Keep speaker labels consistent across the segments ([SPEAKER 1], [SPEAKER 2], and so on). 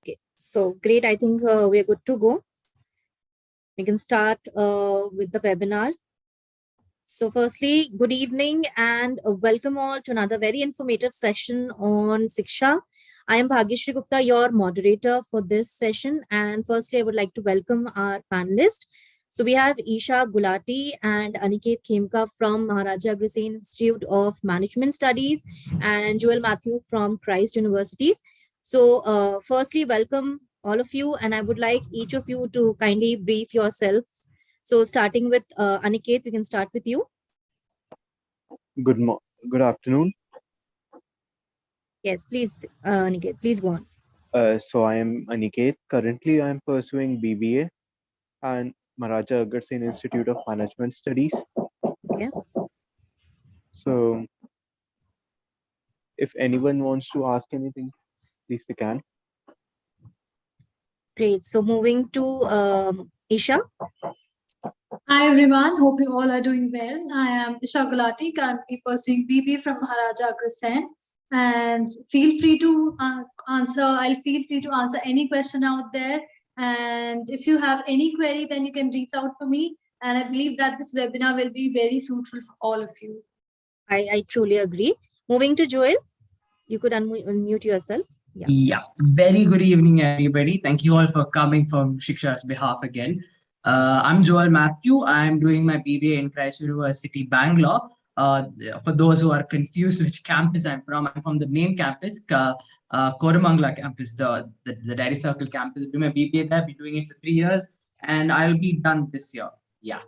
[SPEAKER 1] Okay, so great. I think we're good to go. We can start with the webinar. So firstly, good evening and welcome all to another very informative session on Shiksha. I am Bhagyashree Gupta, your moderator for this session. And firstly, I would like to welcome our panelists. So we have Isha Gulati and Aniket Khemka from Maharaja Glycine Institute of Management Studies and Joel Matthew from Christ Universities. So firstly, welcome all of you. And I would like each of you to kindly brief yourself. So starting with Aniket, we can start with you.
[SPEAKER 2] Good afternoon.
[SPEAKER 1] Yes, please, Aniket, please go on.
[SPEAKER 2] So I am Aniket. Currently, I am pursuing BBA and Maharaja Glycine Institute of Management Studies.
[SPEAKER 1] Okay.
[SPEAKER 2] So if anyone wants to ask anything, please they can.
[SPEAKER 1] Great. So moving to Isha.
[SPEAKER 3] Hi everyone, hope you all are doing well. I am Isha Gulati, currently pursuing BBA from Maharaja Glycine, and feel free to answer any question out there. And if you have any query, then you can reach out to me. And I believe that this webinar will be very fruitful for all of you.
[SPEAKER 1] I truly agree. Moving to Joel, you could unmute yourself.
[SPEAKER 4] Yeah, very good evening, everybody. Thank you all for coming from Shiksha's behalf again. I'm Joel Matthew. I'm doing my BBA in Christ University, Bangalore. For those who are confused which campus I'm from the main campus, Koramangala campus, the Dairy Circle campus. Do my BBA there, been doing it for 3 years, and I'll be done this year. Yeah.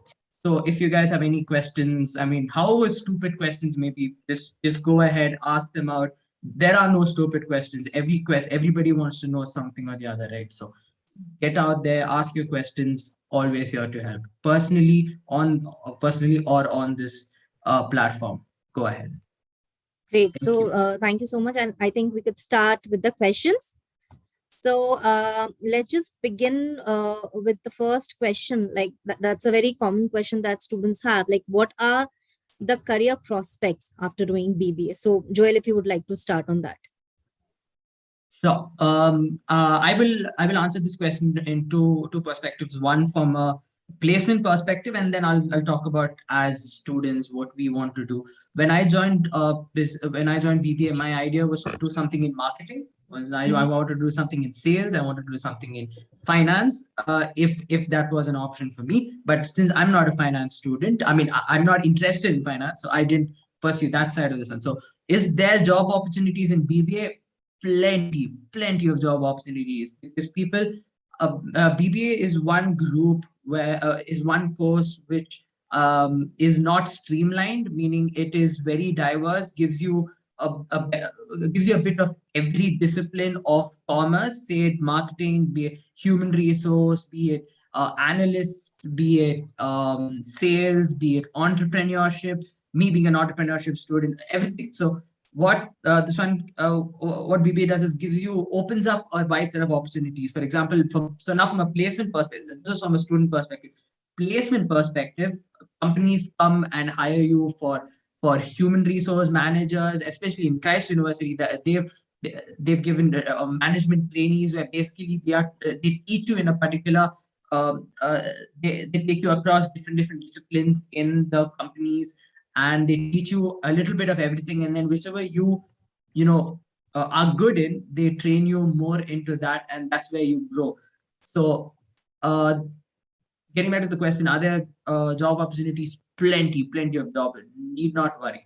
[SPEAKER 4] So if you guys have any questions, I mean, however stupid questions maybe, just go ahead, ask them out. There are no stupid questions. Everybody wants to know something or the other, right? So get out there, ask your questions, always here to help. Personally or on this platform. Go ahead.
[SPEAKER 1] Great. Thank you so much. And I think we could start with the questions. So let's just begin with the first question. Like that's a very common question that students have. Like, what are the career prospects after doing BBA? So Joel, if you would like to start on that.
[SPEAKER 4] Sure. I will answer this question in two perspectives. One from a placement perspective, and then I'll talk about as students what we want to do. When I joined BBA, my idea was to do something in marketing. I wanted to do something in sales. I wanted to do something in finance, if that was an option for me. But since I'm not a finance student, I mean, I'm not interested in finance, so I didn't pursue that side of this one. So is there job opportunities in BBA? Plenty of job opportunities, because people, BBA is one group where is one course which is not streamlined, meaning it is very diverse, gives you a bit of every discipline of commerce, say it marketing, be it human resource, be it analysts, be it sales, be it entrepreneurship, me being an entrepreneurship student, everything. So what what BBA does is opens up a wide set of opportunities. For example, now from a placement perspective, just from a student perspective, companies come and hire you for human resource managers, especially in Christ University. That they've given management trainees where basically they teach you in a particular they take you across different disciplines in the companies, and they teach you a little bit of everything, and then whichever you are good in, they train you more into that, and that's where you grow. So getting back to the question, are there job opportunities? Plenty of jobs. Need not worry.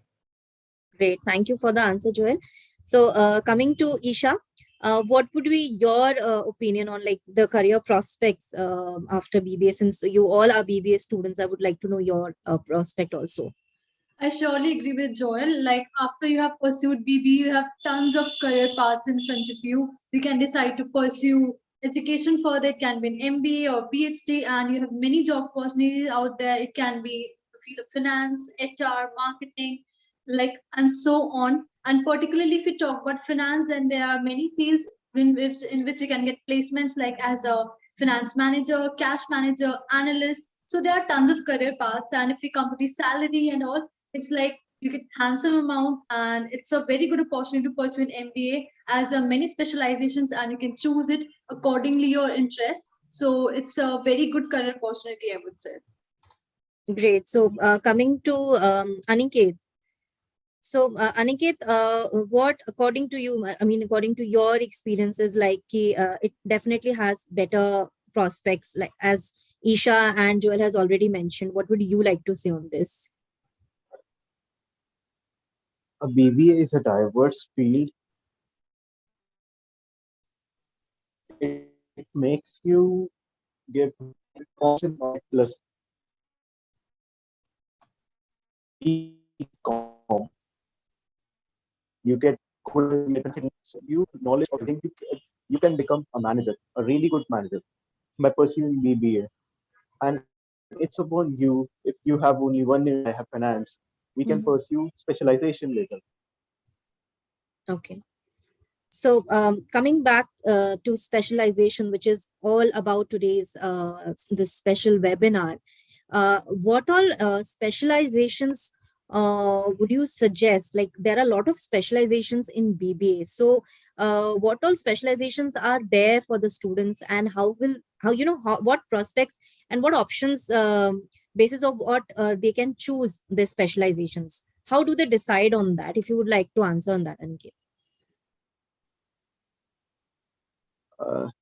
[SPEAKER 1] Great. Thank you for the answer, Joel. So coming to Isha, what would be your opinion on like the career prospects after BBA? Since you all are BBA students, I would like to know your prospect also.
[SPEAKER 3] I surely agree with Joel. Like after you have pursued BBA, you have tons of career paths in front of you. You can decide to pursue education further. It can be an MBA or PhD, and you have many job opportunities out there. It can be the field of finance, HR, marketing, and so on. And particularly if you talk about finance, then there are many fields in which you can get placements, like as a finance manager, cash manager, analyst. So there are tons of career paths, and if you come to the salary and all, it's like you get handsome amount, and it's a very good opportunity to pursue an MBA as many specializations, and you can choose it accordingly your interest. So it's a very good career opportunity, I would say.
[SPEAKER 1] Great. So coming to Aniket. So Aniket, what according to you, I mean, according to your experiences, like it definitely has better prospects, like as Isha and Joel has already mentioned. What would you like to say on this?
[SPEAKER 2] A BBA is a diverse field. It makes you give option of plus BCom. You get coding, you get you knowledge of everything. You can become a manager, a really good manager, by pursuing BBA. And it's upon you. If you have only 1 year, I have finance, we can
[SPEAKER 1] Mhm.
[SPEAKER 2] pursue specialization later.
[SPEAKER 1] Okay. So coming back to specialization, which is all about today's this special webinar, what all specializations would you suggest? Like there are a lot of specializations in BBA. So what all specializations are there for the students, and what prospects and what options basis of what they can choose their specializations? How do they decide on that? If you would like to answer on that, Aniket.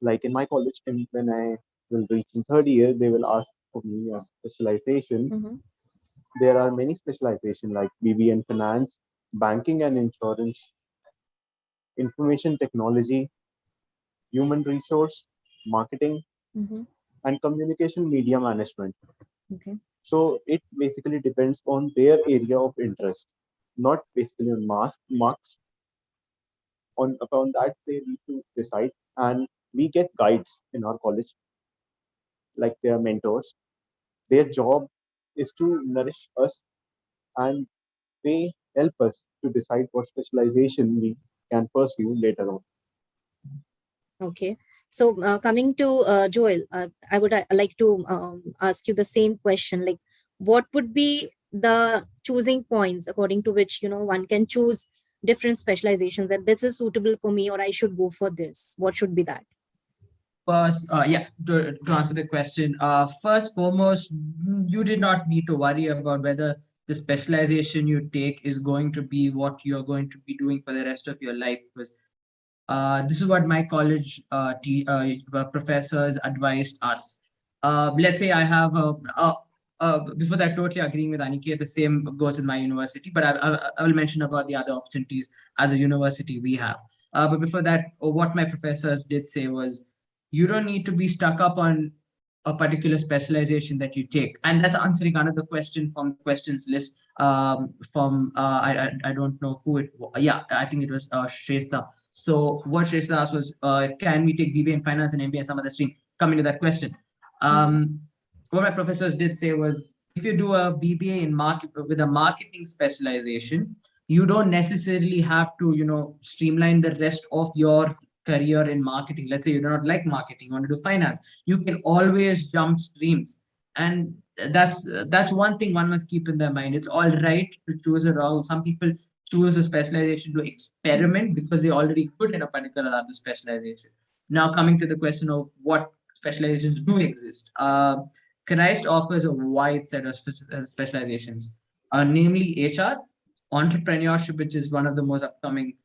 [SPEAKER 2] Like in my college, when I will reach in third year, they will ask for me a specialization.
[SPEAKER 1] Mm-hmm.
[SPEAKER 2] There are many specialization like BBA and finance, banking and insurance, information technology, human resource, marketing,
[SPEAKER 1] Mm-hmm.
[SPEAKER 2] and communication media management.
[SPEAKER 1] Okay.
[SPEAKER 2] So it basically depends on their area of interest, not basically on marks. On upon that they need to decide, and we get guides in our college, like their mentors. Their job is to nourish us, and they help us to decide what specialization we can pursue later on.
[SPEAKER 1] Okay. So coming to Joel, I would like to ask you the same question. Like, what would be the choosing points according to which one can choose different specializations that this is suitable for me or I should go for this? What should be that?
[SPEAKER 4] First, yeah, to answer the question, first, foremost, you did not need to worry about whether the specialization you take is going to be what you're going to be doing for the rest of your life. Because this is what my college professors advised us. Let's say I have before that, totally agreeing with Aniket, the same goes with my university, but I will mention about the other opportunities as a university we have. But before that, what my professors did say was, you don't need to be stuck up on a particular specialization that you take, and that's answering another question from the questions list. From I don't know who it was. Yeah, I think it was Shrestha. So what Shrestha asked was, can we take BBA in finance and MBA in some other stream? Coming to that question,
[SPEAKER 1] Mhm.
[SPEAKER 4] what my professors did say was, if you do a BBA in market with a marketing specialization, you don't necessarily have to, streamline the rest of your career in marketing. Let's say you do not like marketing, you want to do finance, you can always jump streams. And that's one thing one must keep in their mind. It's all right to choose a role. Some people choose a specialization to experiment because they already good in a particular other specialization. Now coming to the question of what specializations do exist. Christ offers a wide set of specializations, namely HR, entrepreneurship, which is one of the most upcoming.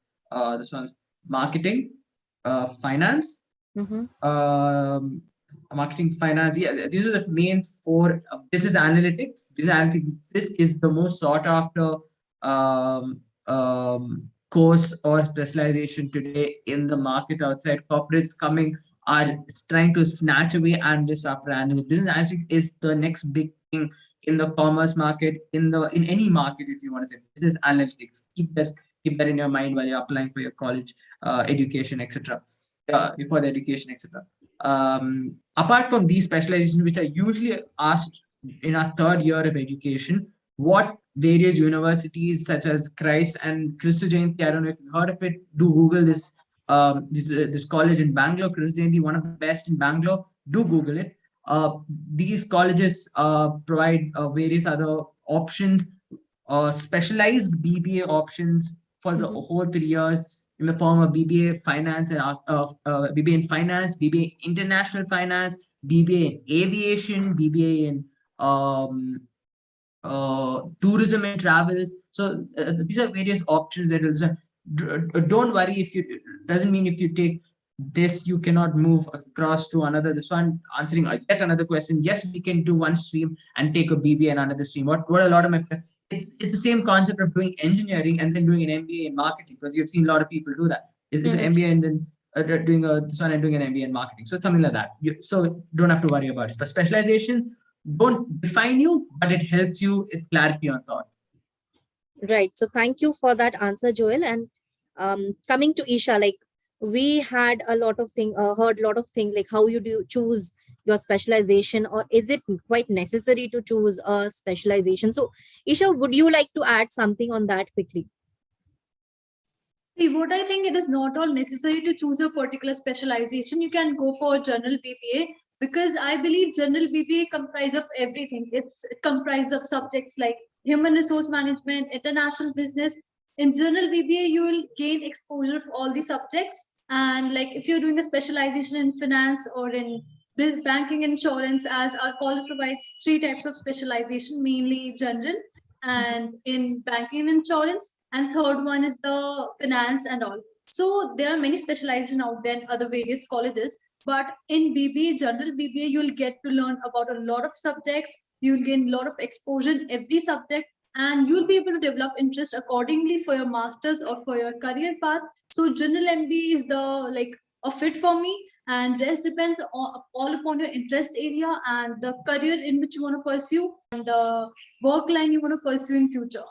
[SPEAKER 4] This one's marketing, finance,
[SPEAKER 1] Mhm.
[SPEAKER 4] um, marketing, finance. Yeah, these are the main four. Business analytics. Business analytics. This is the most sought after course or specialization today in the market outside. Corporates coming are trying to snatch away analysts after analysts. Business analytics is the next big thing in the commerce market, in any market, if you want to say business analytics. Keep that in your mind while you're applying for your college education, etc. For the education, etc. Apart from these specializations, which are usually asked in our third year of education, what various universities such as Christ and Christo Jayanti, I don't know if you've heard of it, do Google this college in Bangalore, Christo Jayanti, one of the best in Bangalore, do Google it. These colleges provide various other options specialized BBA options for the whole 3 years in the form of BBA Finance and BBA in Finance, BBA International Finance, BBA in Aviation, BBA in tourism and travels. So these are various options that don't worry if you doesn't mean if you take this you cannot move across to another. This one answering yet another question. Yes, we can do one stream and take a BBA and another stream. What a lot of my it's the same concept of doing engineering and then doing an MBA in marketing, because you've seen a lot of people do that. It's an MBA and then doing this one and doing an MBA in marketing. So it's something like that. So don't have to worry about it. The specializations don't define you, but it helps you with clarity on thought.
[SPEAKER 1] Right. So thank you for that answer, Joel. And coming to Isha, like we had a lot of heard a lot of things like how you do choose your specialization, or is it quite necessary to choose a specialization? So Isha, would you like to add something on that quickly?
[SPEAKER 3] See, what I think, it is not all necessary to choose a particular specialization. You can go for general BBA, because I believe general BBA comprises of everything. It comprises of subjects like human resource management, international business. In general BBA, you will gain exposure for all the subjects. And like if you're doing a specialization in finance or in banking, insurance, as our college provides 3 types of specialization, mainly general and in banking and insurance, and third one is the finance and all. So there are many specialization out there in other various colleges, but in BBA, general BBA, you'll get to learn about a lot of subjects. You'll gain a lot of exposure in every subject, and you'll be able to develop interest accordingly for your masters or for your career path. So general MBA is the a fit for me, and rest depends all upon your interest area and the career in which you want to pursue and the work line you want to pursue in future.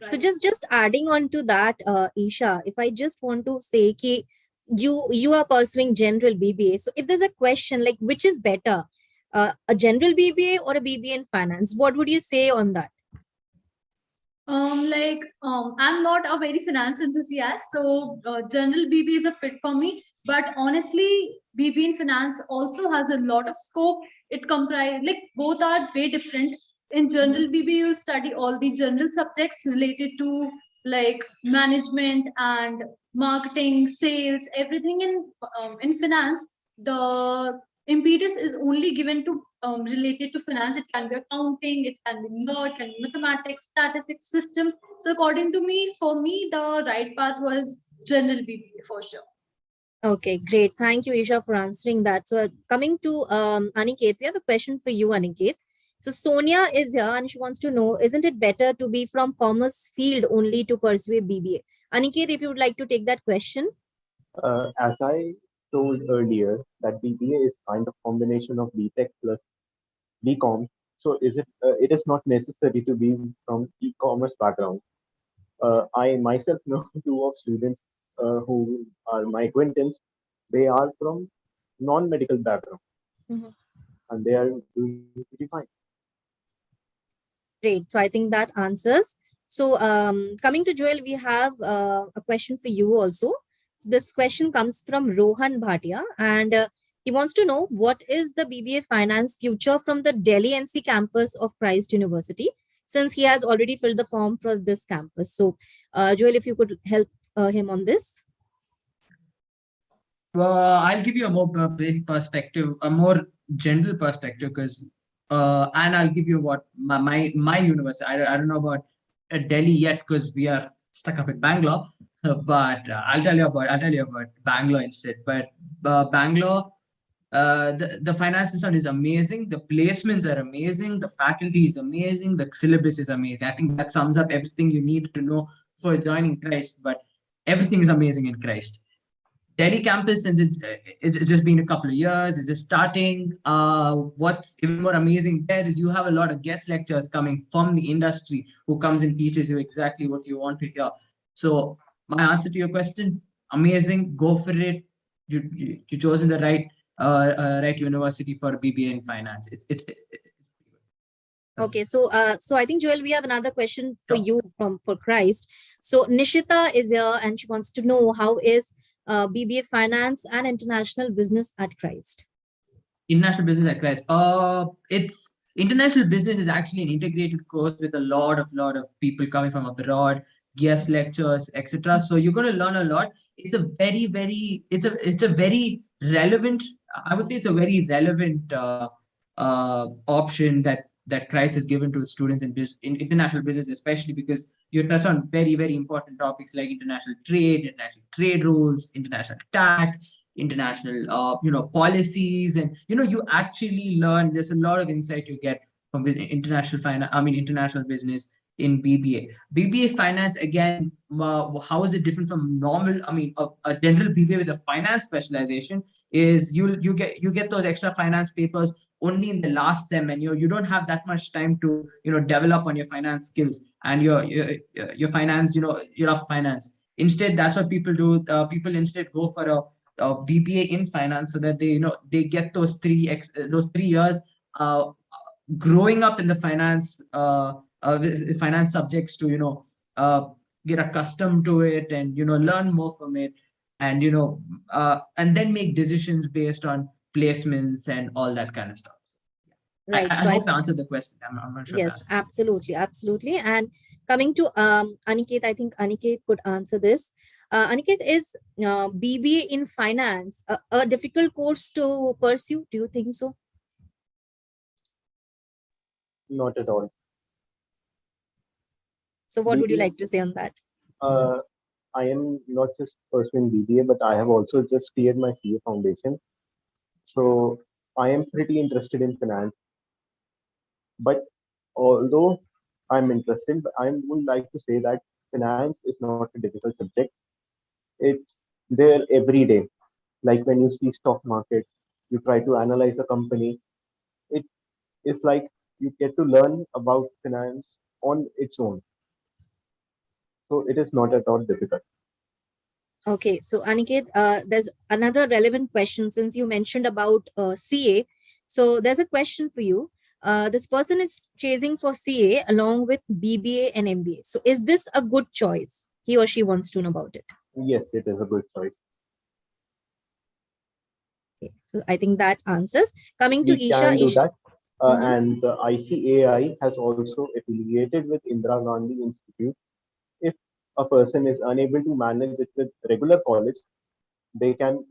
[SPEAKER 1] So just adding on to that, Isha, if I just want to say ki you are pursuing general BBA. So if there's a question like which is better, a general BBA or a BBA in finance, what would you say on that?
[SPEAKER 3] I'm not a very finance enthusiast, so general BBA is a fit for me. But honestly, BBA in finance also has a lot of scope. It comprises both are way different. In general BBA, you'll study all the general subjects related to like management and marketing, sales, everything. In finance, the impetus is only given to related to finance. It can be accounting, it can be law, it can be mathematics, statistics, system. So according to me, for me, the right path was general BBA for sure.
[SPEAKER 1] Okay, great. Thank you, Isha, for answering that. So coming to Aniket, we have a question for you, Aniket. So Sonia is here and she wants to know, isn't it better to be from commerce field only to pursue a BBA? Aniket, if you would like to take that question.
[SPEAKER 2] As I told earlier, that BBA is kind of combination of BTech plus BCom. So is it? It is not necessary to be from e-commerce background. I myself know 2 of students who are my acquaintance. They are from non-medical background, and they are doing pretty fine.
[SPEAKER 1] Great. So I think that answers. So coming to Joel, we have a question for you also. This question comes from Rohan Bhatia, and he wants to know what is the BBA Finance future from the Delhi NC campus of Christ University, since he has already filled the form for this campus. So Joel, if you could help him on this.
[SPEAKER 4] I'll give you a more basic perspective, a more general perspective, because and I'll give you what my university. I don't know about Delhi yet because we are stuck up in Bangalore, but I'll tell you about Bangalore instead. But Bangalore, the finance system is amazing. The placements are amazing. The faculty is amazing. The syllabus is amazing. I think that sums up everything you need to know for joining Christ. But everything is amazing in Christ. Delhi campus, since it's just been a couple of years, it's just starting. What's even more amazing there is you have a lot of guest lectures coming from the industry who comes and teaches you exactly what you want to hear. So my answer to your question, amazing, go for it. You chosen the right university for BBA in finance.
[SPEAKER 1] Okay, so I think Joel, we have another question for you for Christ. So Nishita is here and she wants to know how is BBA Finance and International Business at Christ.
[SPEAKER 4] International Business at Christ. It's International business is actually an integrated course with a lot of people coming from abroad, guest lectures, etc. So you're going to learn a lot. It's a it's a very relevant. I would say it's a very relevant option that Christ has given to students in international business, especially because you touch on very important topics like international trade rules, international tax, international policies, and you actually learn. There's a lot of insight you get from international finance. I mean international business in BBA. BBA finance again. How is it different from normal? I mean, a general BBA with a finance specialization is you get those extra finance papers only in the last sem, and you don't have that much time to develop on your finance skills and your finance your finance. Instead, that's what people do. People instead go for a BBA in finance, so that they get those 3 years growing up in the finance with finance subjects to get accustomed to it and learn more from it, and and then make decisions based on placements and all that kind of stuff.
[SPEAKER 1] Right.
[SPEAKER 4] I
[SPEAKER 1] So
[SPEAKER 4] hope I answered the question. I'm not sure.
[SPEAKER 1] yes, absolutely. And coming to Aniket, I think Aniket could answer this. Aniket, is BBA in finance a difficult course to pursue? Do you think so?
[SPEAKER 2] Not at all.
[SPEAKER 1] So what would you
[SPEAKER 2] BBA,
[SPEAKER 1] like to say on that?
[SPEAKER 2] I am not just pursuing BBA, but I have also just cleared my CA foundation. So I am pretty interested in finance. But although I'm interested, but I would like to say that finance is not a difficult subject. It's there every day. Like when you see stock market, you try to analyze a company. It is like you get to learn about finance on its own. So it is not at all difficult.
[SPEAKER 1] Okay, so Aniket, there's another relevant question since you mentioned about CA. So there's a question for you. This person is chasing for CA along with BBA and MBA. So is this a good choice? He or she wants to know about it.
[SPEAKER 2] Yes, it is a good choice.
[SPEAKER 1] Okay, so I think that answers. Coming to
[SPEAKER 2] We
[SPEAKER 1] Isha,
[SPEAKER 2] can do
[SPEAKER 1] Isha.
[SPEAKER 2] that.
[SPEAKER 1] Mhm.
[SPEAKER 2] And the ICAI has also affiliated with Indira Gandhi Institute. If a person is unable to manage it with regular college, they can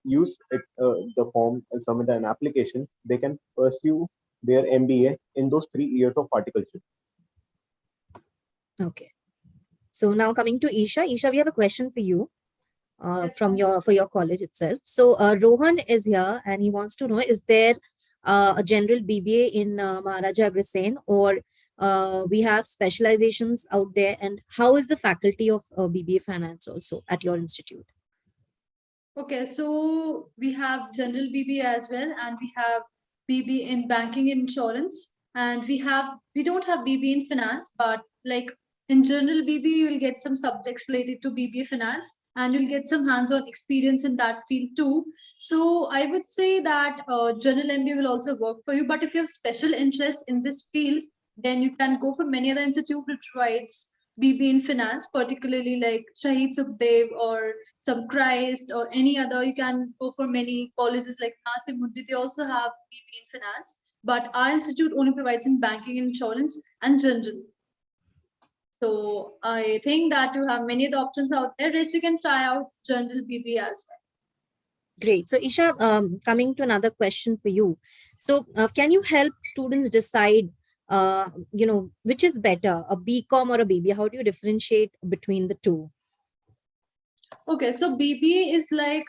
[SPEAKER 2] use it, the form and submit an application. They can pursue their MBA in those 3 years of horticulture.
[SPEAKER 1] Okay. So now coming to Isha. Isha, we have a question for you
[SPEAKER 3] Yes,
[SPEAKER 1] from
[SPEAKER 3] ma'am.
[SPEAKER 1] for your college itself. So Rohan is here and he wants to know, is there a general BBA in Maharaja Glycine, or we have specializations out there, and how is the faculty of BBA finance also at your institute?
[SPEAKER 3] Okay, so we have general BBA as well, and we have BBA in banking and insurance, and we don't have BBA in finance, but like in general BBA, you'll get some subjects related to BBA finance, and you'll get some hands-on experience in that field too. So I would say that general MBA will also work for you, but if you have special interest in this field, then you can go for many other institute which provides BBA in finance, particularly like Shahid Sukhdev or some Christ or any other. You can go for many colleges like Nasim Muddi. They also have BBA in finance, but our institute only provides in banking, insurance, and general. So I think that you have many other options out there. Rest you can try out general BBA as well.
[SPEAKER 1] Great. So Isha, coming to another question for you. So can you help students decide, which is better, a BCom or a BBA? How do you differentiate between the two?
[SPEAKER 3] Okay, so BBA is like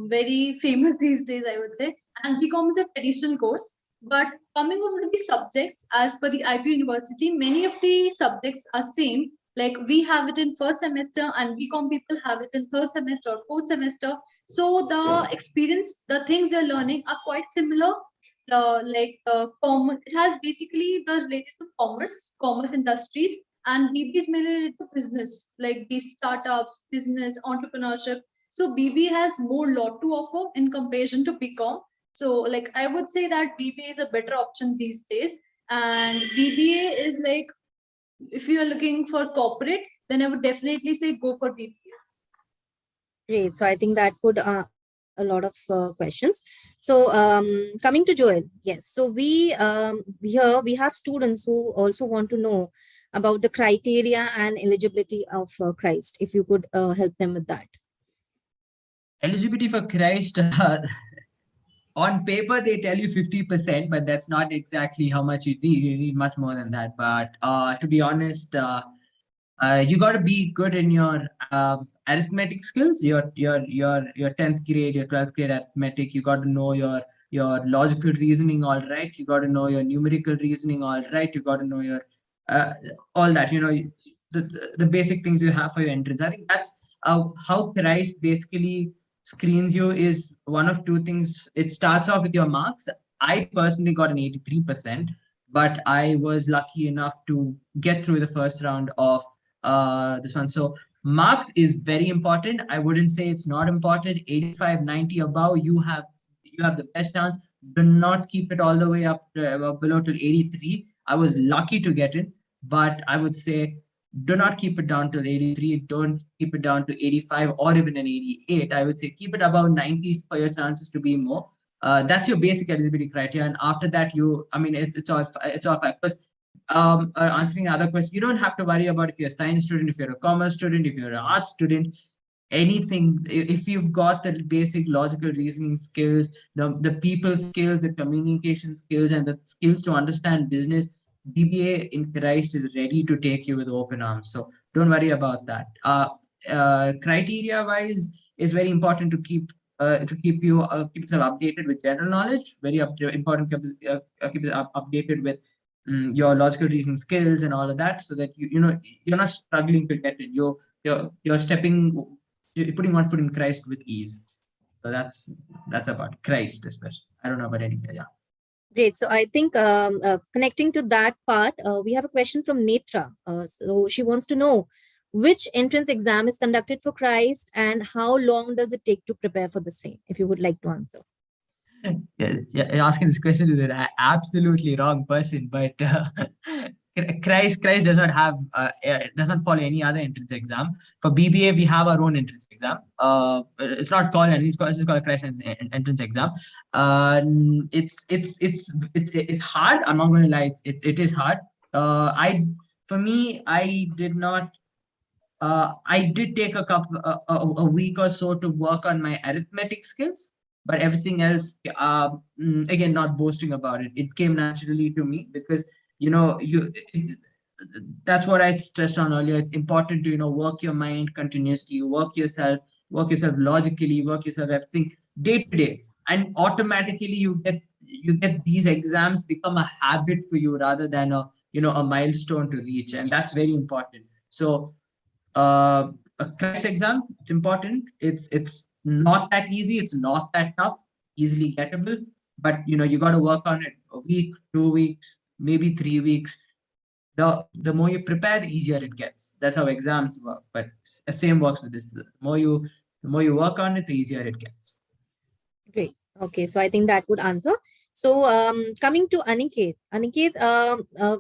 [SPEAKER 3] very famous these days, I would say, and BCom is a traditional course. But coming over to the subjects, as per the IP University, many of the subjects are same. Like we have it in first semester, and BCom people have it in third semester or fourth semester. So the experience, the things you're learning are quite similar. It has basically the related to commerce industries, and BBA is mainly related to business, like these startups, business, entrepreneurship. So BBA has more lot to offer in comparison to BCom. So like I would say that BBA is a better option these days. And BBA is like, if you are looking for corporate, then I would definitely say go for BBA.
[SPEAKER 1] Great. So I think that could a lot of questions. So coming to Joel, yes. So here we have students who also want to know about the criteria and eligibility of Christ. If you could help them with that.
[SPEAKER 4] Eligibility for Christ, on paper they tell you 50%, but that's not exactly how much you need. You need much more than that. But to be honest, you got to be good in your arithmetic skills, your 10th grade, your 12th grade arithmetic. You got to know your logical reasoning all right. You got to know your numerical reasoning all right. You got to know your uh, all that, the basic things you have for your entrance. I think that's how Christ basically screens you. Is one of two things. It starts off with your marks. I personally got an 83%, but I was lucky enough to get through the first round of this one. So marks is very important. I wouldn't say it's not important. 85, 90 above, you have the best chance. Do not keep it all the way up to, below till 83. I was lucky to get in, but I would say do not keep it down to 83. Don't keep it down to 85 or even an 88. I would say keep it above 90 for your chances to be more. That's your basic eligibility criteria, and after that, it's all fine. Because answering other questions, you don't have to worry about if you're a science student, if you're a commerce student, if you're an art student, anything. If you've got the basic logical reasoning skills, the people skills, the communication skills, and the skills to understand business, BBA in Christ is ready to take you with open arms. So don't worry about that. Criteria wise is very important to keep yourself updated with general knowledge. Very important keep it updated with your logical reasoning skills and all of that, so that you're not struggling to get it. You're putting one foot in Christ with ease. So that's about Christ, especially. I don't know about any. Yeah.
[SPEAKER 1] Great. So I think connecting to that part, we have a question from Netra. So she wants to know which entrance exam is conducted for Christ and how long does it take to prepare for the same? If you would like to answer.
[SPEAKER 4] Yeah, asking this question to the absolutely wrong person, but Christ does not have does not follow any other entrance exam. For BBA, we have our own entrance exam. It's not called it's called Christ entrance exam. It's hard. I'm not going to lie. It is hard. For me, I did take a week or so to work on my arithmetic skills, but everything else, again, not boasting about it. It came naturally to me because you. That's what I stressed on earlier. It's important to work your mind continuously, work yourself logically, work yourself everything day to day, and automatically you get these exams become a habit for you rather than a milestone to reach, and that's very important. So a crash exam, it's important. It's not that easy, it's not that tough, easily gettable, but you got to work on it a week, 2 weeks, maybe 3 weeks. The more you prepare, the easier it gets. That's how exams work, but the same works with this. The more you work on it, the easier it gets.
[SPEAKER 1] Great. Okay, so I think that would answer. So coming to Aniket,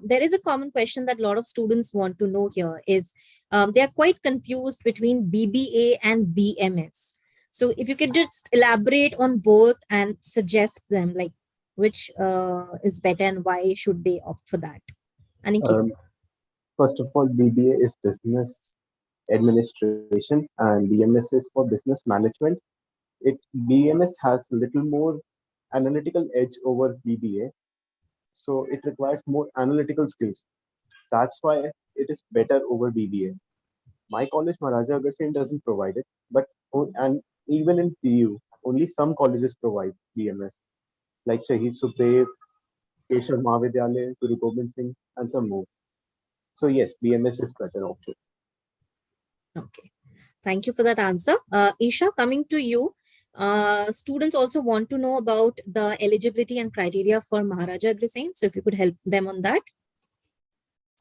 [SPEAKER 1] there is a common question that a lot of students want to know here is they are quite confused between BBA and BMS. So if you could just elaborate on both and suggest them, like which is better and why should they opt for that? Aniket.
[SPEAKER 2] First of all, BBA is business administration and BMS is for business management. It BMS has little more analytical edge over BBA, so it requires more analytical skills. That's why it is better over BBA. My college, Maharaja doesn't provide it, but and even in PU, only some colleges provide BMS, like Shahid Sukhdev, Keshav Mahavidyalaya, Guru Gobind Singh, and some more. So yes, BMS is better option.
[SPEAKER 1] Okay. Thank you for that answer. Isha, coming to you, students also want to know about the eligibility and criteria for Maharaja Glycine. So if you could help them on that.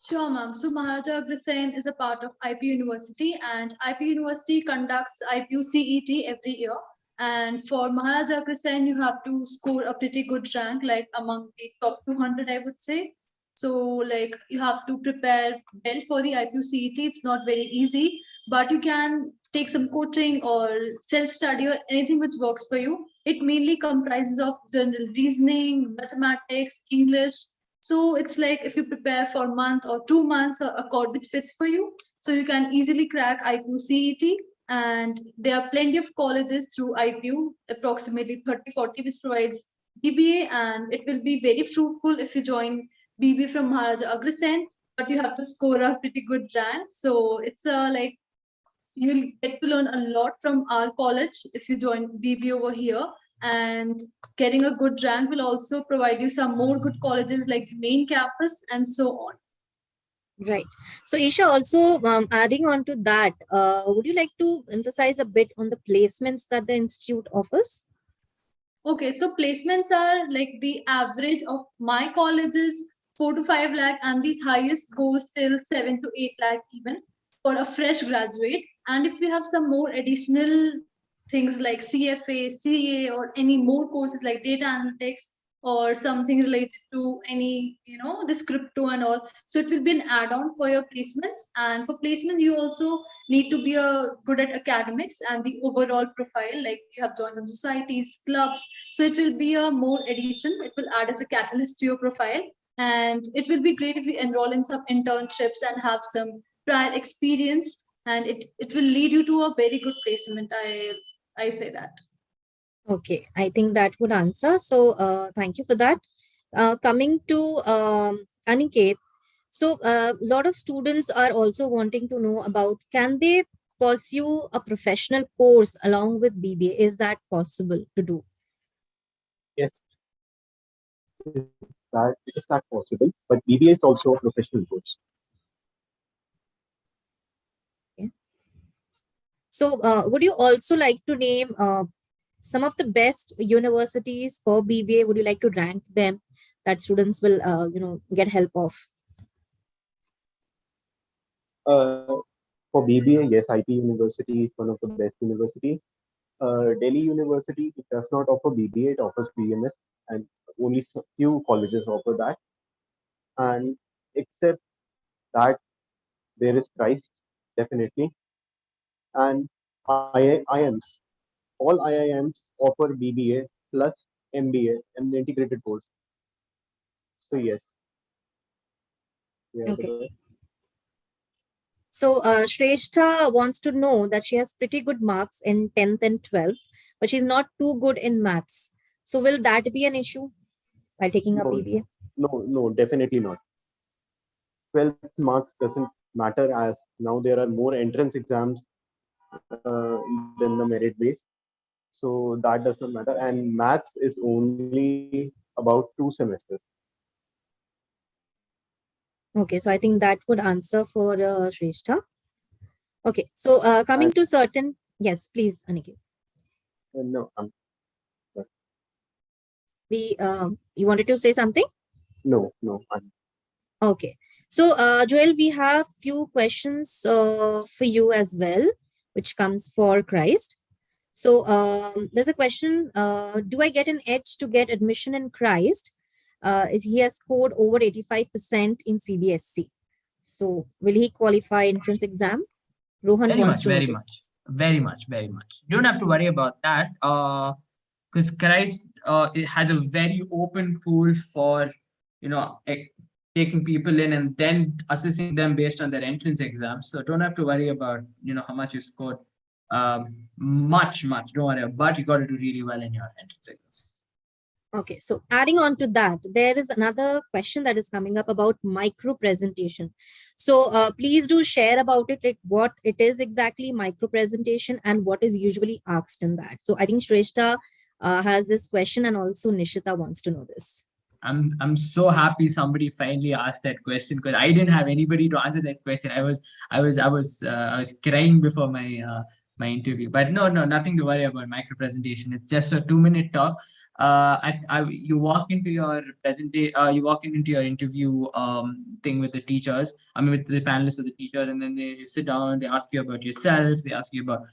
[SPEAKER 3] Sure, ma'am. So Maharaja Glycine is a part of IPU University, and IPU University conducts IPU CET every year. And for Maharaja Glycine, you have to score a pretty good rank, like among the top 200, I would say. So, like, you have to prepare well for the IPU CET. It's not very easy, but you can take some coaching or self-study or anything which works for you. It mainly comprises of general reasoning, mathematics, English. So it's like if you prepare for a month or 2 months or a course which fits for you, so you can easily crack IPU CET. And there are plenty of colleges through IPU, approximately 30, 40, which provides BBA, and it will be very fruitful if you join BBA from Maharaja Agrasen, but you have to score a pretty good rank. So it's like you'll get to learn a lot from our college if you join BB over here. And getting a good rank will also provide you some more good colleges like the main campus and so on.
[SPEAKER 1] Right. So, Isha, also adding on to that, would you like to emphasize a bit on the placements that the institute offers?
[SPEAKER 3] Okay, so placements are like the average of my colleges 4 to 5 lakh, and the highest goes till 7 to 8 lakh even for a fresh graduate. And if we have some more additional things like CFA, CA, or any more courses like data analytics or something related to any, this crypto and all, so it will be an add-on for your placements. And for placements, you also need to be good at academics and the overall profile, like you have joined some societies, clubs, so it will be a more addition. It will add as a catalyst to your profile. And it will be great if you enroll in some internships and have some prior experience, and it will lead you to a very good placement. I say that.
[SPEAKER 1] Okay, I think that would answer. So, thank you for that. Coming to Aniket, so a lot of students are also wanting to know about, can they pursue a professional course along with BBA? Is that possible to do?
[SPEAKER 2] Yes, is that possible? But BBA is also a professional course.
[SPEAKER 1] Okay. So, would you also like to name some of the best universities for BBA? Would you like to rank them that students will, get help of?
[SPEAKER 2] For BBA, yes, IP University is one of the best universities. Delhi University, it does not offer BBA, it offers BMS, and only few colleges offer that. And except that, there is Christ, definitely, and IIMs. All IIMs offer BBA plus MBA, an integrated course. So yes, we are the
[SPEAKER 1] Okay.
[SPEAKER 2] best.
[SPEAKER 1] So Shrestha wants to know that she has pretty good marks in 10th and 12th, but she's not too good in maths. So will that be an issue while taking a
[SPEAKER 2] No,
[SPEAKER 1] BBA?
[SPEAKER 2] no, definitely not. 12th marks doesn't matter, as now there are more entrance exams than the merit base. So that does not matter. And maths is only about 2 semesters.
[SPEAKER 1] Okay, so I think that would answer for Shrestha. Okay, so coming
[SPEAKER 2] And
[SPEAKER 1] to certain, yes, please, Aniket.
[SPEAKER 2] no,
[SPEAKER 1] You wanted to say something?
[SPEAKER 2] no.
[SPEAKER 1] Okay. So, Joel, we have few questions for you as well, which comes for Christ. So, there's a question, do I get an edge to get admission in Christ? Is he has scored over 85% in CBSC? So, will he qualify entrance exam? Rohan
[SPEAKER 4] Very
[SPEAKER 1] wants
[SPEAKER 4] much,
[SPEAKER 1] to know
[SPEAKER 4] very
[SPEAKER 1] this.
[SPEAKER 4] much, very much, very much. Don't have to worry about that. Because Christ it has a very open pool for you know e- taking people in and then assessing them based on their entrance exams. So don't have to worry about how much you scored. Much. Don't worry. But you got to do really well in your entrance exams.
[SPEAKER 1] Okay, so adding on to that, there is another question that is coming up about micro presentation. So please do share about it, like what it is exactly micro presentation and what is usually asked in that. So I think Shrestha has this question, and also Nishita wants to know this.
[SPEAKER 4] I'm so happy somebody finally asked that question because I didn't have anybody to answer that question. I was crying before my interview. But no, nothing to worry about micro presentation. It's just a 2-minute talk. You walk into your you walk into your interview thing with the teachers. I mean, with the panelists of the teachers, and then they sit down. They ask you about yourself. They ask you about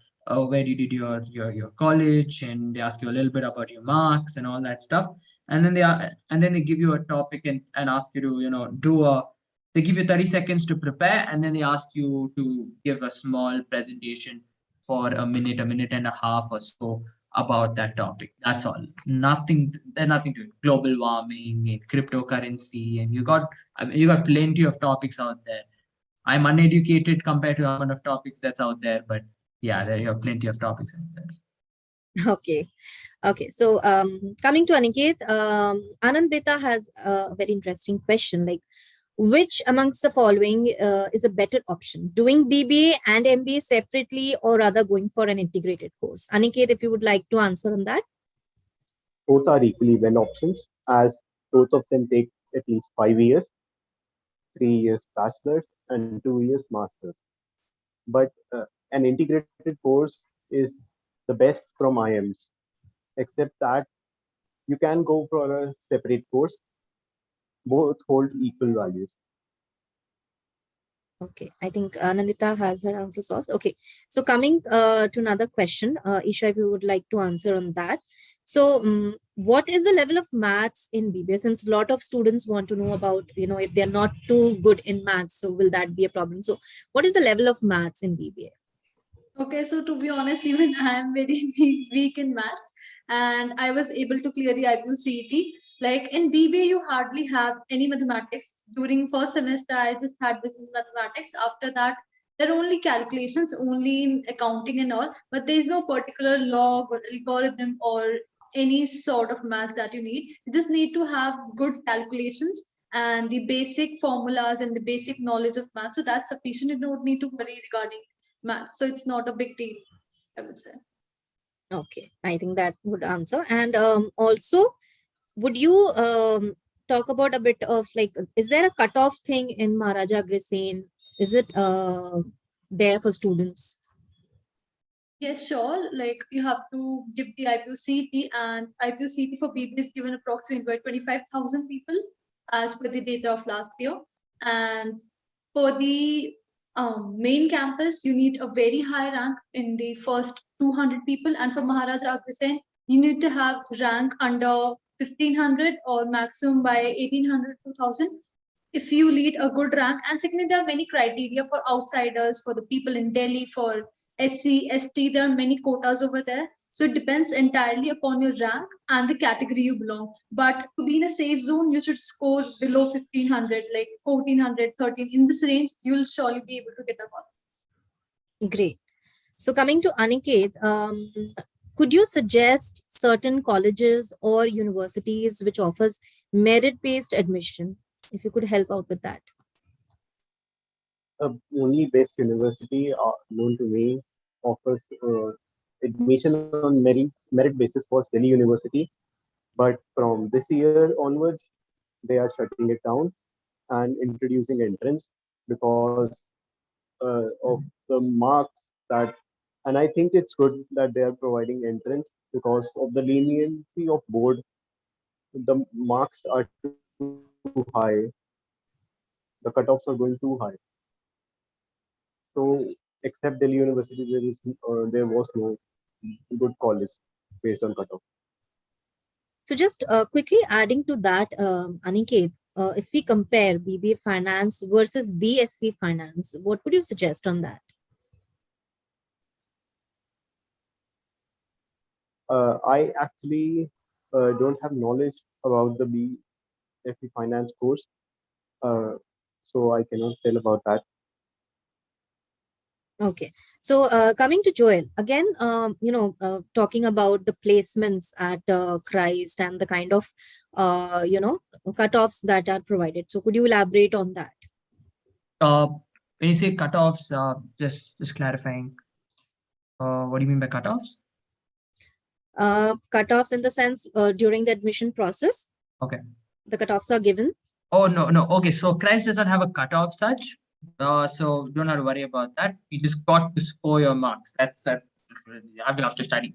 [SPEAKER 4] where you did your college, and they ask you a little bit about your marks and all that stuff. And then they give you a topic and ask you to do a They give you 30 seconds to prepare, and then they ask you to give a small presentation for a minute and a half or so about that topic. That's all. Nothing to it. Global warming and cryptocurrency, and you got plenty of topics out there. I'm uneducated compared to the amount of topics that's out there, but yeah, there you have plenty of topics out there.
[SPEAKER 1] Okay. Okay. So coming to Aniket, Anandita has a very interesting question. Like, which amongst the following is a better option? Doing BBA and MBA separately, or rather going for an integrated course? Aniket, if you would like to answer on that.
[SPEAKER 2] Both are equally well options, as both of them take at least 5 years, 3 years bachelor's, and 2 years master's. But an integrated course is the best from IMs, except that you can go for a separate course. Both hold equal values.
[SPEAKER 1] Okay, I think Anandita has her answer solved. Okay, so coming to another question, Isha, if you would like to answer on that. So, what is the level of maths in BBA? Since a lot of students want to know about, if they're not too good in maths, so will that be a problem? So, what is the level of maths in BBA?
[SPEAKER 3] Okay, so to be honest, even I am very weak in maths, and I was able to clear the IPU CET. Like in BBA, you hardly have any mathematics. During first semester, I just had business mathematics. After that, there are only calculations, only in accounting and all, but there is no particular log or algorithm or any sort of maths that you need. You just need to have good calculations and the basic formulas and the basic knowledge of math. So that's sufficient. You don't need to worry regarding maths. So it's not a big deal, I would say.
[SPEAKER 1] Okay, I think that would answer. And also, would you talk about a bit of like, is there a cutoff thing in Maharaja Glycine? Is it there for students?
[SPEAKER 3] Yes, sure. Like you have to give the IPU CET, and IPU CET for BB is given approximately by 25,000 people as per the data of last year. And for the main campus, you need a very high rank in the first 200 people. And for Maharaja Agrisen, you need to have rank under 1500 or maximum by 1800, 2000 if you lead a good rank. And secondly, there are many criteria for outsiders, for the people in Delhi, for SC, ST, there are many quotas over there. So it depends entirely upon your rank and the category you belong. But to be in a safe zone, you should score below 1500, like 1400, 13. In this range, you'll surely be able to get a call.
[SPEAKER 1] Great. So coming to Aniket, could you suggest certain colleges or universities which offers merit-based admission? If you could help out with that.
[SPEAKER 2] Only best university known to me offers admission on merit basis was Delhi University, but from this year onwards, they are shutting it down and introducing entrance because of the marks that, and I think it's good that they are providing entrance because of the leniency of board. The marks are too high, the cutoffs are going too high. So, except Delhi University, there was no good college based on cutoff.
[SPEAKER 1] So just quickly adding to that, Aniket, if we compare BBA Finance versus BSc Finance, what would you suggest on that?
[SPEAKER 2] I actually don't have knowledge about the BSc Finance course, uh, so I cannot tell about that.
[SPEAKER 1] Okay. So coming to Joel, again, talking about the placements at Christ and the kind of, cutoffs that are provided. So could you elaborate on that?
[SPEAKER 4] When you say cutoffs, just clarifying, what do you mean by cutoffs?
[SPEAKER 1] Cutoffs in the sense during the admission process.
[SPEAKER 4] Okay.
[SPEAKER 1] The cutoffs are given.
[SPEAKER 4] Oh, no. Okay, so Christ doesn't have a cutoff such. So don't have to worry about that. You just got to score your marks. That's I will have to study.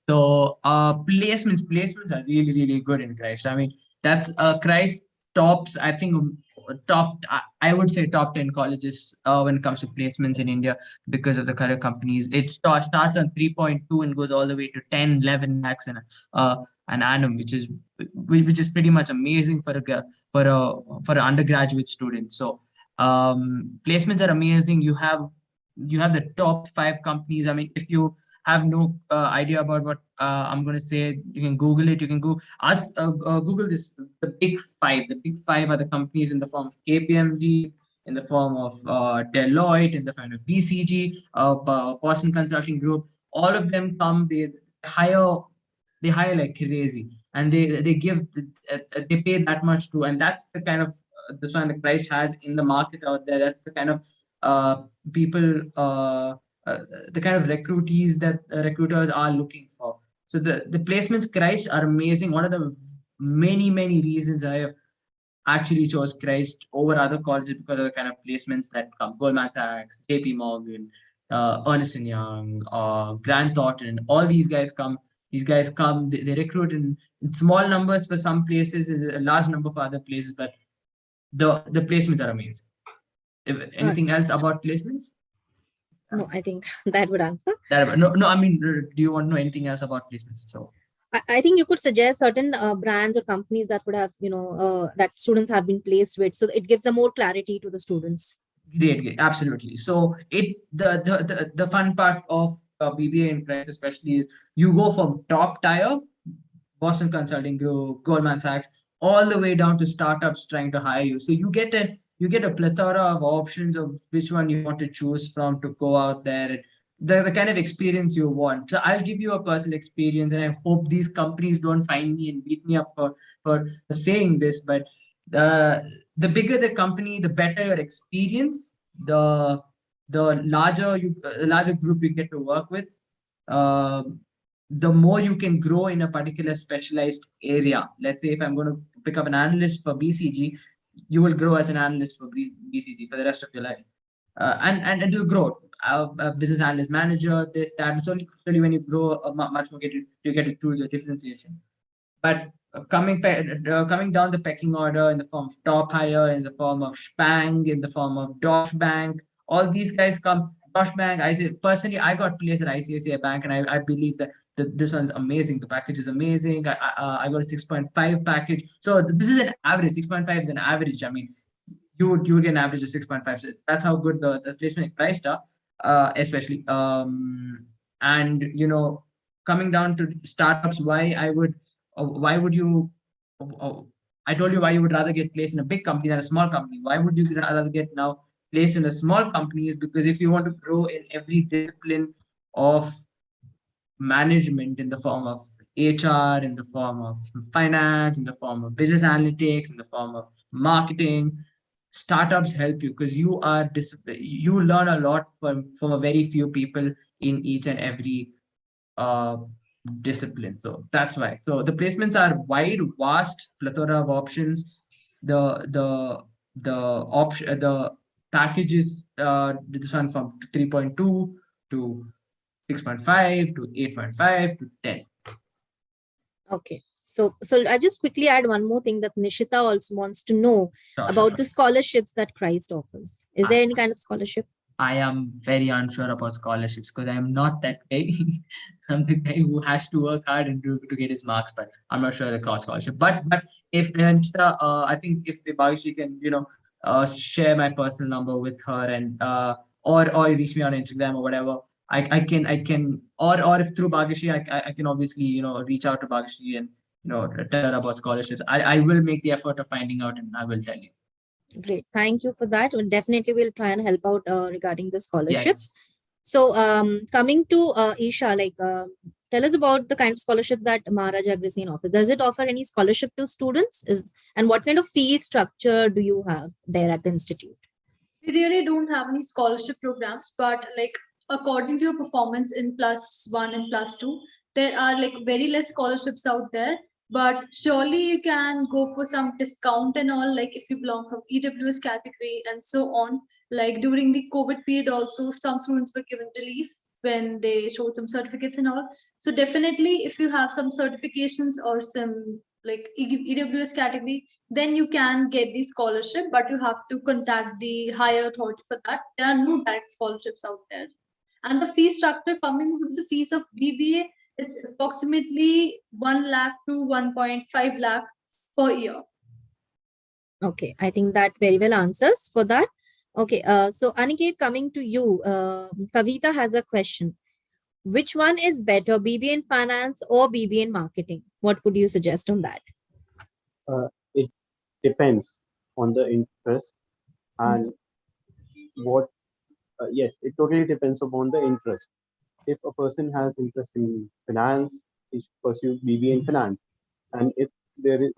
[SPEAKER 4] So placements are really, really good in Christ. I mean, that's Christ tops, I think, I would say top 10 colleges when it comes to placements in India because of the career companies. It starts on 3.2 and goes all the way to 10, 11 lakhs an annum, which is pretty much amazing for an undergraduate student. So placements are amazing. You have the top 5 companies. I mean, if you have no idea about what I'm going to say, you can Google it. You can Google this. The big five. The big five are the companies in the form of KPMG, in the form of Deloitte, in the form of BCG, Boston Consulting Group. All of them come. Hire they hire like crazy, and they pay that much too, and that's the kind of this one the Christ has in the market out there. That's the kind of people uh, the kind of recruitees that recruiters are looking for. So the placements Christ are amazing. One of the many reasons I have actually chose Christ over other colleges because of the kind of placements that come. Goldman Sachs, JP Morgan, Ernst and Young, Grant Thornton, all these guys come. These guys come, they recruit in small numbers for some places, a large number for other places, but the placements are amazing.
[SPEAKER 1] Uh,
[SPEAKER 4] Anything else about placements?
[SPEAKER 1] no, I think that would answer.
[SPEAKER 4] No, I mean, do you want to know anything else about placements? So
[SPEAKER 1] I think you could suggest certain brands or companies that would have, that students have been placed with, so it gives them more clarity to the students.
[SPEAKER 4] great, absolutely. So the fun part of BBA in price especially is you go from top tier, Boston Consulting Group, Goldman Sachs, all the way down to startups trying to hire you. So you get a plethora of options of which one you want to choose from to go out there and the kind of experience you want. So I'll give you a personal experience, and I hope these companies don't find me and beat me up for saying this, but the bigger the company, the better your experience, the larger group you get to work with. Um the more you can grow in a particular specialized area. Let's say if I'm going to pick up an analyst for BCG, you will grow as an analyst for BCG for the rest of your life. And it will grow. A business analyst manager, this, that. It's only when you grow much more, you get to choose a differentiation. But coming down the pecking order in the form of top hire, in the form of Spang, in the form of Dosh Bank, all these guys come. Dosh Bank, I say personally, I got placed at ICICI Bank, and I believe that this one's amazing. The package is amazing. I got a 6.5 package. So this is an average. 6.5 is an average. I mean, you would get an average of 6.5. So that's how good the placement priced are, especially. And coming down to startups, why would you I told you why you would rather get placed in a big company than a small company. Why would you rather get now placed in a small company? Is because if you want to grow in every discipline of management, in the form of HR, in the form of finance, in the form of business analytics, in the form of marketing, startups help you because you learn a lot from a very few people in each and every uh, discipline. So that's why. So the placements are wide, vast, plethora of options. The packages, this one from 3.2 to 6.5 to 8.5 to 10.
[SPEAKER 1] Okay. So I just quickly add one more thing that Nishita also wants to know
[SPEAKER 4] Sure,
[SPEAKER 1] about the
[SPEAKER 4] sure.
[SPEAKER 1] scholarships that Christ offers. Is there any kind of scholarship?
[SPEAKER 4] I am very unsure about scholarships because I am not that guy. I'm the guy who has to work hard and to get his marks, but I'm not sure the cost scholarship. But if Nishita, I think if Bhagishi can, share my personal number with her and or reach me on Instagram or whatever, I can or if through Bhagishi, I can obviously reach out to Bhagishi and tell her about scholarships. I will make the effort of finding out and I will tell you.
[SPEAKER 1] Great. Thank you for that. And definitely we'll try and help out regarding the scholarships.
[SPEAKER 4] Yes.
[SPEAKER 1] So coming to Isha, tell us about the kind of scholarships that Maharaja Glycine offers. Does it offer any scholarship to students? And what kind of fee structure do you have there at the institute?
[SPEAKER 3] We really don't have any scholarship programs, but like according to your performance in +1 and +2, there are like very less scholarships out there. But surely you can go for some discount and all, like if you belong from EWS category and so on. Like during the COVID period, also some students were given relief when they showed some certificates and all. So definitely, if you have some certifications or some like EWS category, then you can get the scholarship, but you have to contact the higher authority for that. There are no direct scholarships out there. And the fee structure, coming to the fees of BBA, it's approximately 1 lakh to 1.5 lakh per year.
[SPEAKER 1] Okay, I think that very well answers for that. Okay, so Aniket, coming to you, Kavita has a question. Which one is better, BBA in finance or BBA in marketing? What would you suggest on that?
[SPEAKER 2] It depends on the interest and what. Yes, it totally depends upon the interest. If a person has interest in finance, he should pursue BBA in finance, and if there is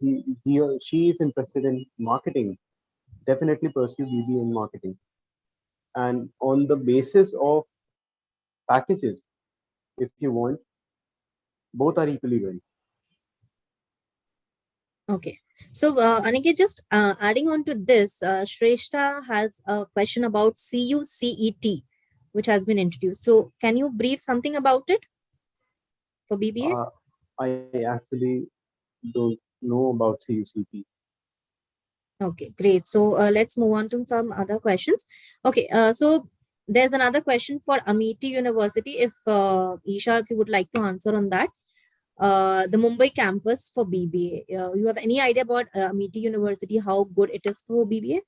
[SPEAKER 2] he or she is interested in marketing, definitely pursue BBA in marketing. And on the basis of packages, if you want, both are equally well.
[SPEAKER 1] Okay. So, Aniket, just adding on to this, Shrestha has a question about CUCET, which has been introduced. So, can you brief something about it for BBA?
[SPEAKER 2] I actually don't know about CUCP.
[SPEAKER 1] Okay, great. So, let's move on to some other questions. Okay, so there's another question for Amity University. If Isha, if you would like to answer on that. The Mumbai campus for BBA. You have any idea about Amity University, how good it is for BBA?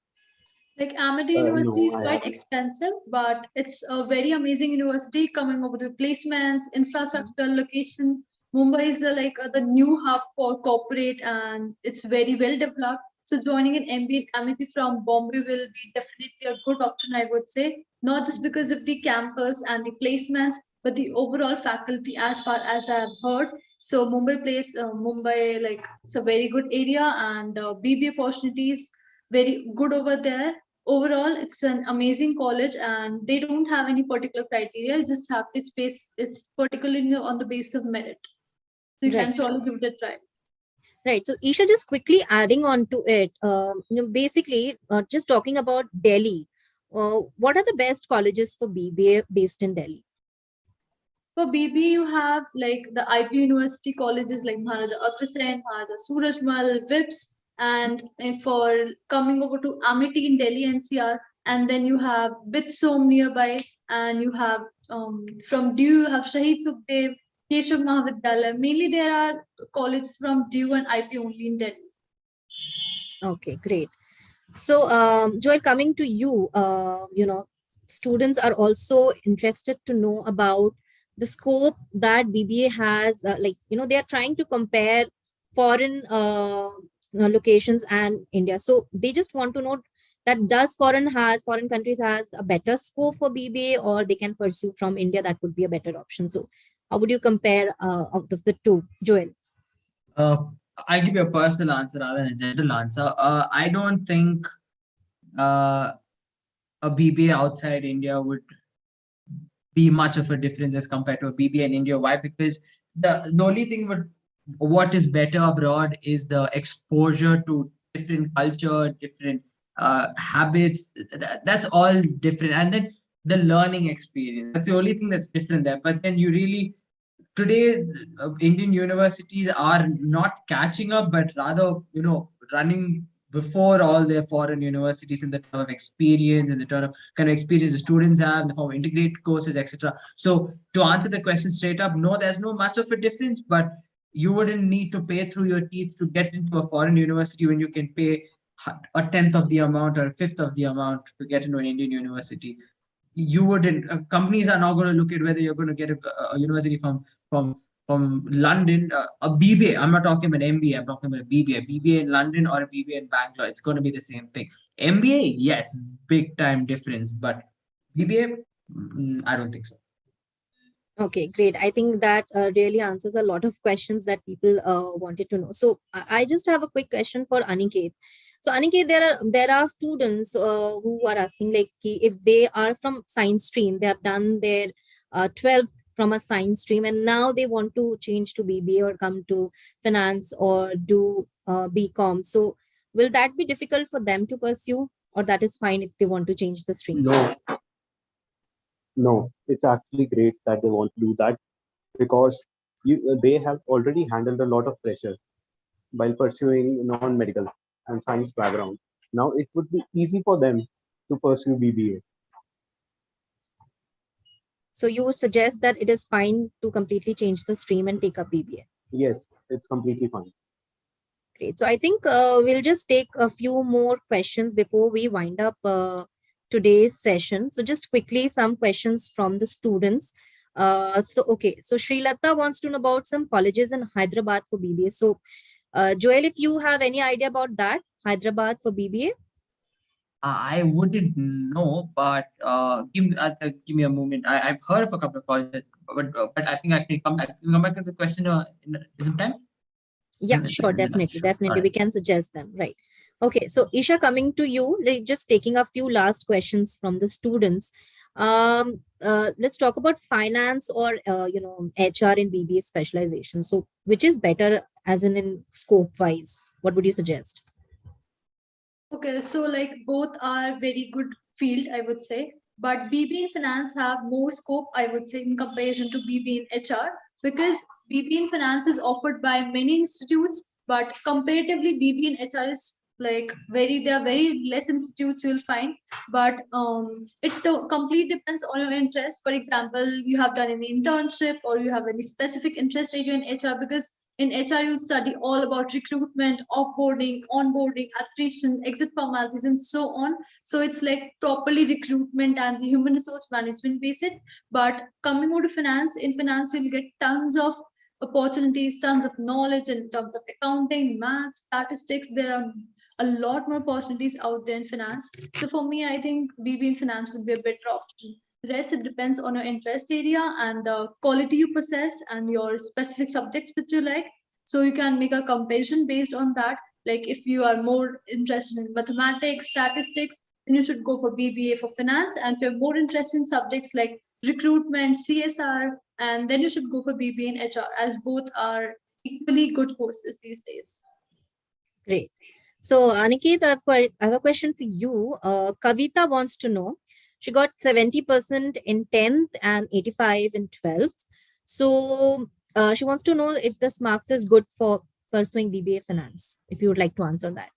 [SPEAKER 3] Like Amity University
[SPEAKER 2] No,
[SPEAKER 3] is
[SPEAKER 2] I
[SPEAKER 3] quite
[SPEAKER 2] haven't.
[SPEAKER 3] expensive, but it's a very amazing university coming up with placements, infrastructure, location. Mumbai is the new hub for corporate and it's very well developed. So joining an MBA at Amity from Bombay will be definitely a good option, I would say. Not just because of the campus and the placements, but the overall faculty as far as I've heard. So Mumbai, like it's a very good area and the BBA opportunities very good over there. Overall, it's an amazing college and they don't have any particular criteria. You just have to space. It's particularly on the basis of merit. So you can
[SPEAKER 1] Right.
[SPEAKER 3] surely give it a try.
[SPEAKER 1] Right. So, Isha, just quickly adding on to it, basically, just talking about Delhi, what are the best colleges for BBA based in Delhi?
[SPEAKER 3] For BB, you have like the IP University colleges like Maharaja Agrasen, Maharaja Surajmal, VIPS, and for coming over to Amity in Delhi NCR, and then you have Bitsom nearby, and you have from DU, you have Shahid Sukhdev, Keshav Mahavidyalaya. Mainly there are colleges from DU and IP only in Delhi.
[SPEAKER 1] Okay, great. So, Joel, coming to you, students are also interested to know about the scope that BBA has. They are trying to compare foreign locations and India. So they just want to know that does foreign countries has a better scope for BBA, or they can pursue from India. That would be a better option. So, how would you compare out of the two, Joel?
[SPEAKER 4] Uh, I'll give you a personal answer rather than a general answer. I don't think uh, a BBA outside India would be much of a difference as compared to a BBA in India. Why? Because the only thing what is better abroad is the exposure to different culture, different habits. That's all different, and then the learning experience. That's the only thing that's different there. But then you really today Indian universities are not catching up, but rather running before all their foreign universities in the term of experience, in the term of kind of experience the students have, in the form of integrated courses, etc. So to answer the question straight up, no, there's no much of a difference, but you wouldn't need to pay through your teeth to get into a foreign university when you can pay a tenth of the amount or a fifth of the amount to get into an Indian university. You wouldn't companies are not going to look at whether you're going to get a university from from London, a BBA. I'm not talking about MBA. I'm talking about a BBA. BBA in London or a BBA in Bangalore. It's going to be the same thing. MBA, yes, big time difference, but BBA, I don't think so.
[SPEAKER 1] Okay, great. I think that really answers a lot of questions that people wanted to know. So I just have a quick question for Aniket. So Aniket, there are students who are asking like if they are from science stream, they have done their 12th from a science stream, and now they want to change to BBA or come to finance or do BCom. So will that be difficult for them to pursue, or that is fine if they want to change the stream?
[SPEAKER 2] No, no, it's actually great that they want to do that because they have already handled a lot of pressure. while pursuing non-medical and science background. Now it would be easy for them to pursue BBA.
[SPEAKER 1] So you would suggest that it is fine to completely change the stream and take up BBA.
[SPEAKER 2] Yes, it's completely fine.
[SPEAKER 1] Great. So I think we'll just take a few more questions before we wind up today's session. So just quickly, some questions from the students. So Srilata wants to know about some colleges in Hyderabad for BBA. So Joel, if you have any idea about that, Hyderabad for BBA?
[SPEAKER 4] I wouldn't know, but give me a moment. I've heard of a couple of colleges, but I think I can come back to the question in some time.
[SPEAKER 1] Yeah, sure, definitely.
[SPEAKER 4] Sure.
[SPEAKER 1] Definitely. We can suggest them. Right. Okay. So Isha, coming to you, like just taking a few last questions from the students. Let's talk about finance or HR in BBA specialization. So which is better as in scope wise? What would you suggest?
[SPEAKER 3] Okay, so like both are very good field, I would say. But BB in finance have more scope, I would say, in comparison to BB in HR, because BB in finance is offered by many institutes, but comparatively BB in HR is like there are very less institutes you'll find, but complete depends on your interest. For example, you have done any internship or you have any specific interest area in HR, because in HR, you'll study all about recruitment, offboarding, onboarding, attrition, exit formalities, and so on. So it's like properly recruitment and the human resource management basic. But coming over to finance, in finance, you'll get tons of opportunities, tons of knowledge in terms of accounting, maths, statistics. There are a lot more opportunities out there in finance. So for me, I think BB in finance would be a better option. Rest, it depends on your interest area and the quality you possess and your specific subjects which you like. So you can make a comparison based on that. Like if you are more interested in mathematics, statistics, then you should go for BBA for finance. And if you're more interested in subjects like recruitment, CSR, and then you should go for BBA in HR, as both are equally good courses these days.
[SPEAKER 1] Great. So Aniket, I have a question for you. Kavita wants to know. She got 70% in 10th and 85 in 12th. So she wants to know if this marks is good for pursuing BBA finance. If you would like to answer that.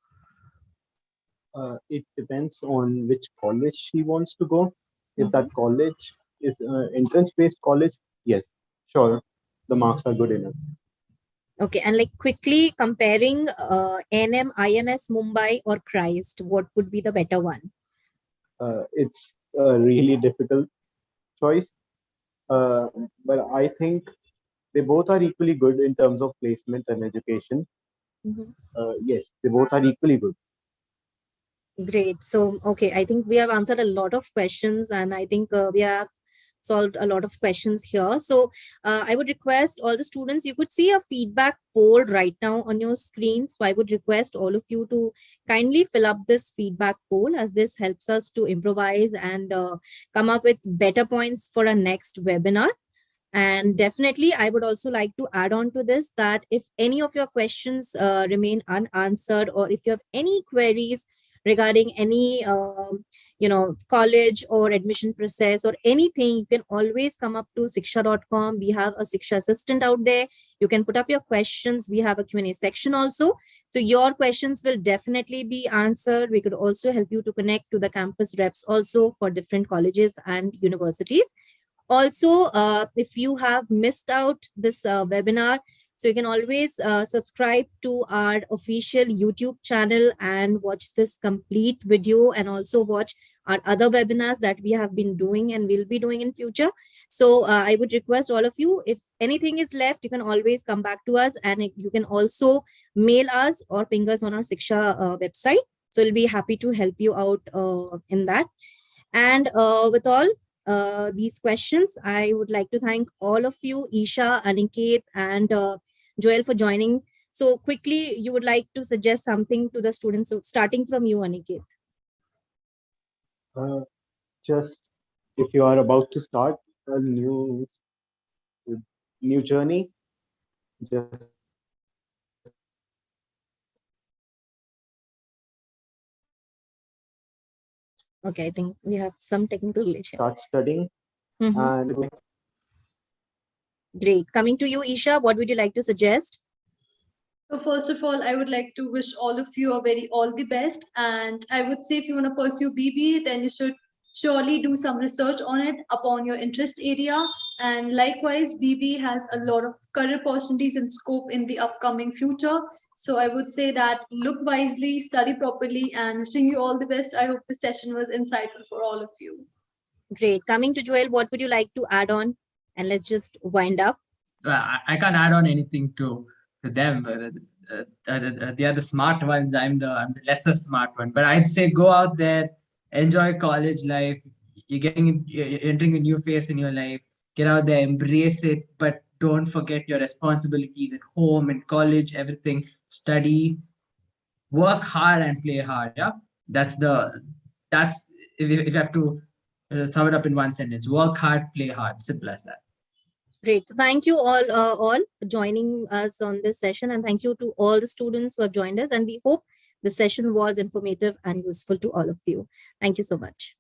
[SPEAKER 2] It depends on which college she wants to go. If that college is entrance-based college, yes, sure, the marks are good enough.
[SPEAKER 1] Okay, and like quickly comparing NM, IMS, Mumbai or Christ, what would be the better one?
[SPEAKER 2] It's a really difficult choice, but I think they both are equally good in terms of placement and education. Yes, they both are equally good.
[SPEAKER 1] Great. So, okay, I think we have answered a lot of questions and I think we have solved a lot of questions here. So, I would request all the students, you could see a feedback poll right now on your screen. So, I would request all of you to kindly fill up this feedback poll, as this helps us to improvise and come up with better points for our next webinar. And definitely, I would also like to add on to this that if any of your questions remain unanswered, or if you have any queries regarding any college or admission process or anything, you can always come up to shiksha.com. We have a Shiksha assistant out there. You can put up your questions. We have a Q&A section also. So your questions will definitely be answered. We could also help you to connect to the campus reps also for different colleges and universities. Also, if you have missed out this webinar, so you can always subscribe to our official YouTube channel and watch this complete video, and also watch our other webinars that we have been doing and will be doing in future. So I would request all of you, if anything is left, you can always come back to us, and you can also mail us or ping us on our Shiksha website. So we'll be happy to help you out in that. And with all these questions, I would like to thank all of you, Isha, Aniket, and Joel, for joining. So quickly, you would like to suggest something to the students, so starting from you, Aniket.
[SPEAKER 2] Just if you are about to start a new journey, just
[SPEAKER 1] Okay, I think we have some technical glitch here.
[SPEAKER 2] start studying. And
[SPEAKER 1] great. Coming to you, Isha, what would you like to suggest?
[SPEAKER 3] So first of all, I would like to wish all of you all the best. And I would say if you want to pursue BBA, then you should surely do some research on it upon your interest area. And likewise, BBA has a lot of career opportunities and scope in the upcoming future. So I would say that look wisely, study properly, and wishing you all the best. I hope the session was insightful for all of you.
[SPEAKER 1] Great. Coming to Joel, what would you like to add on? And let's just wind up.
[SPEAKER 4] I can't add on anything to them. They are the smart ones. I'm the lesser smart one. But I'd say go out there, enjoy college life. You're entering a new phase in your life. Get out there, embrace it, but don't forget your responsibilities at home and college. Everything. Study, work hard, and play hard. Yeah, that's if you have to sum it up in one sentence: work hard, play hard. Simple as that.
[SPEAKER 1] Great. So thank you all for joining us on this session, and thank you to all the students who have joined us. And we hope the session was informative and useful to all of you. Thank you so much.